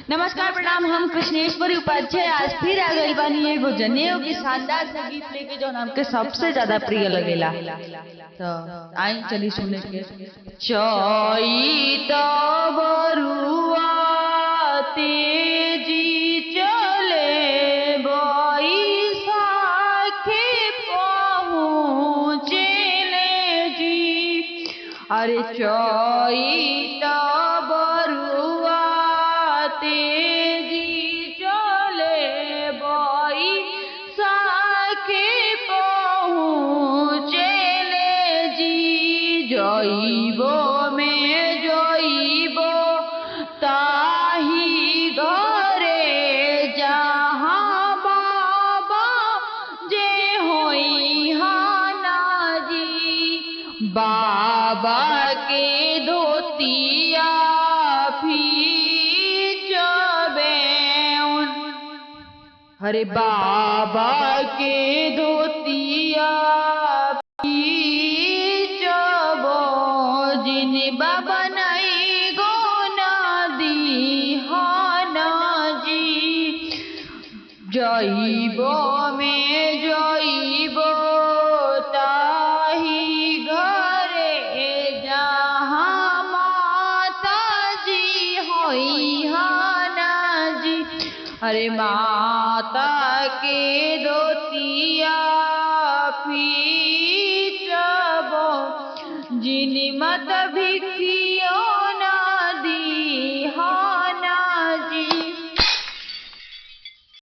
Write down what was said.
नमस्कार प्रणाम। हम कृष्णेश्वरी उपाध्याय आज फिर आ गई बानी एगो जनेऊ की शानदार सा गीत लेके जो हमके सबसे ज्यादा प्रिय लगेला। तो आई चली सुने के। चैत बरुआ तेजी चले बैसाखे पहुँचेले जी। अरे चैत बरुआ तेजी चले बैसाखे पहुँचेले जी। जइब में जइब ताही घरे जहाँ बाबा जे होई हाना जी। बाबा के धोतिया अरे बाबा के धोतिया पीचबो जिन बाबा नहीं गोना दीहाना जी। जइबो में जइबो ताही घरे जहाँ माता जी होई हाना जी। अरे माँ